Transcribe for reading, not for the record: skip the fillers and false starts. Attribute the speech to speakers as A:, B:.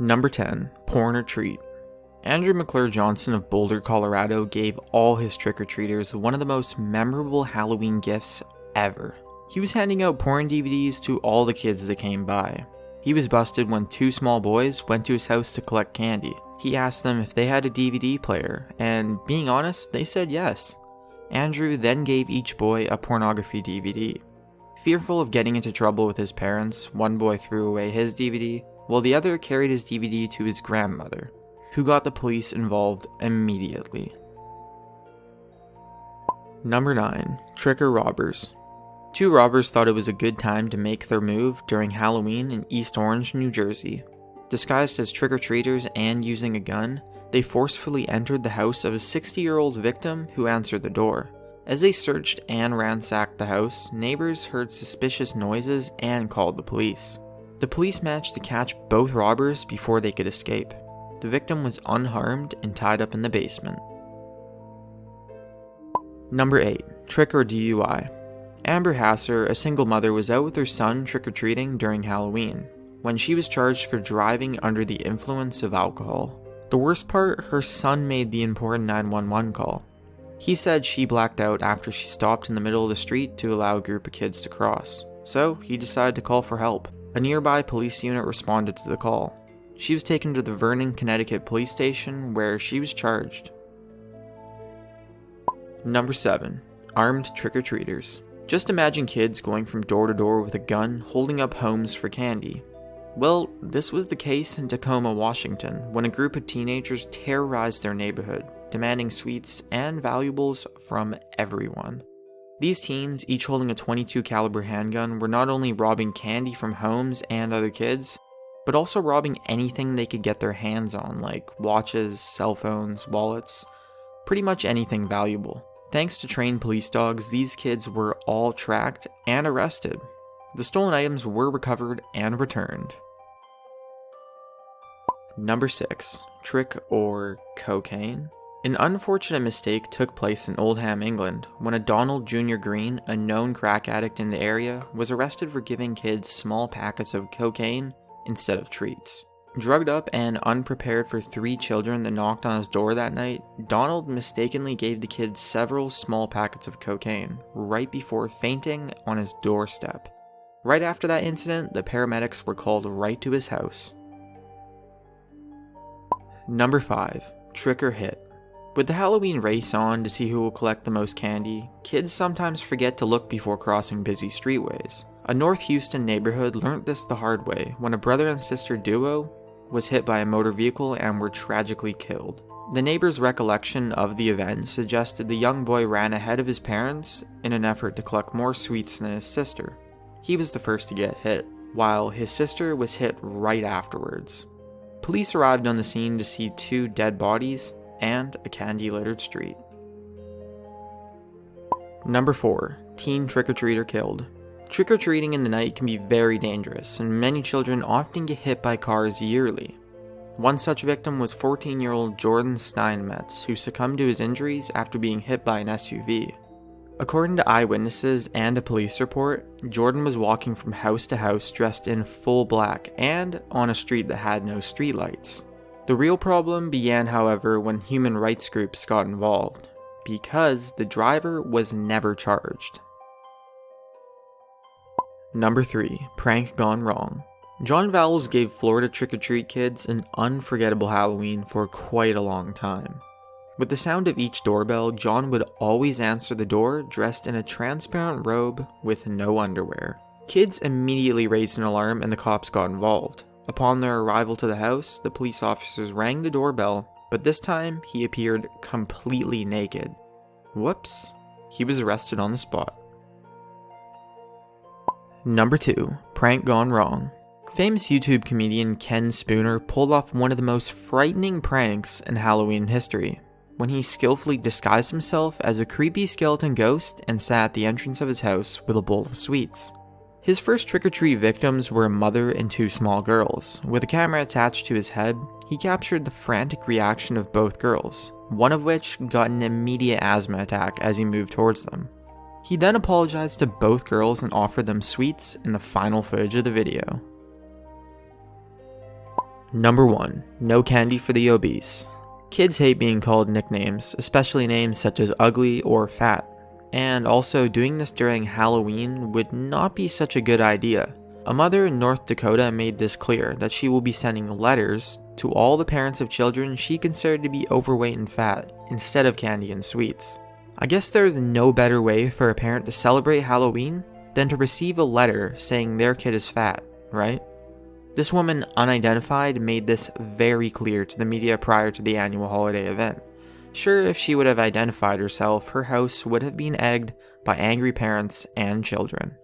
A: Number 10. Porn or Treat. Andrew McClure Johnson of Boulder, Colorado gave all his trick-or-treaters one of the most memorable Halloween gifts ever. He was handing out porn DVDs to all the kids that came by. He was busted when two small boys went to his house to collect candy. He asked them if they had a DVD player, and being honest, they said yes. Andrew then gave each boy a pornography DVD. Fearful of getting into trouble with his parents, one boy threw away his DVD, while the other carried his DVD to his grandmother, who got the police involved immediately. Number 9. Tricker Robbers. Two robbers thought it was a good time to make their move during Halloween in East Orange, New Jersey. Disguised as trick-or-treaters and using a gun, they forcefully entered the house of a 60-year-old victim who answered the door. As they searched and ransacked the house, neighbors heard suspicious noises and called the police. The police managed to catch both robbers before they could escape. The victim was unharmed and tied up in the basement. Number 8. Trick or DUI. Amber Hasser, a single mother, was out with her son trick-or-treating during Halloween, when she was charged for driving under the influence of alcohol. The worst part, her son made the important 911 call. He said she blacked out after she stopped in the middle of the street to allow a group of kids to cross, so he decided to call for help. A nearby police unit responded to the call. She was taken to the Vernon, Connecticut police station where she was charged. Number 7. Armed trick-or-treaters. Just imagine kids going from door to door with a gun, holding up homes for candy. Well, this was the case in Tacoma, Washington, when a group of teenagers terrorized their neighborhood, demanding sweets and valuables from everyone. These teens, each holding a .22 caliber handgun, were not only robbing candy from homes and other kids, but also robbing anything they could get their hands on, like watches, cell phones, wallets, pretty much anything valuable. Thanks to trained police dogs, these kids were all tracked and arrested. The stolen items were recovered and returned. Number 6. Trick or cocaine. An unfortunate mistake took place in Oldham, England, when a Donald Jr. Green, a known crack addict in the area, was arrested for giving kids small packets of cocaine instead of treats. Drugged up and unprepared for 3 children that knocked on his door that night, Donald mistakenly gave the kids several small packets of cocaine right before fainting on his doorstep. Right after that incident, the paramedics were called right to his house. Number 5. Trick or Hit. With the Halloween race on to see who will collect the most candy, kids sometimes forget to look before crossing busy streetways. A North Houston neighborhood learned this the hard way when a brother and sister duo was hit by a motor vehicle and were tragically killed. The neighbor's recollection of the event suggested the young boy ran ahead of his parents in an effort to collect more sweets than his sister. He was the first to get hit, while his sister was hit right afterwards. Police arrived on the scene to see 2 dead bodies and a candy-littered street. Number 4. Teen trick-or-treater killed. Trick-or-treating in the night can be very dangerous, and many children often get hit by cars yearly. One such victim was 14-year-old Jordan Steinmetz, who succumbed to his injuries after being hit by an SUV. According to eyewitnesses and a police report, Jordan was walking from house to house dressed in full black and on a street that had no streetlights. The real problem began, however, when human rights groups got involved, because the driver was never charged. Number 3. Prank gone wrong. John Vowles gave Florida trick-or-treat kids an unforgettable Halloween for quite a long time. With the sound of each doorbell, John would always answer the door dressed in a transparent robe with no underwear. Kids immediately raised an alarm and the cops got involved. Upon their arrival to the house, the police officers rang the doorbell, but this time he appeared completely naked. Whoops, he was arrested on the spot. Number 2. Prank gone wrong. Famous YouTube comedian Ken Spooner pulled off one of the most frightening pranks in Halloween history, when he skillfully disguised himself as a creepy skeleton ghost and sat at the entrance of his house with a bowl of sweets. His first trick-or-treat victims were a mother and 2 small girls. With a camera attached to his head, he captured the frantic reaction of both girls, one of which got an immediate asthma attack as he moved towards them. He then apologized to both girls and offered them sweets in the final footage of the video. Number 1. No candy for the obese. Kids hate being called nicknames, especially names such as ugly or fat. And also, doing this during Halloween would not be such a good idea. A mother in North Dakota made this clear that she will be sending letters to all the parents of children she considered to be overweight and fat instead of candy and sweets. I guess there's no better way for a parent to celebrate Halloween than to receive a letter saying their kid is fat, right? This woman, unidentified, made this very clear to the media prior to the annual holiday event. Sure, if she would have identified herself, her house would have been egged by angry parents and children.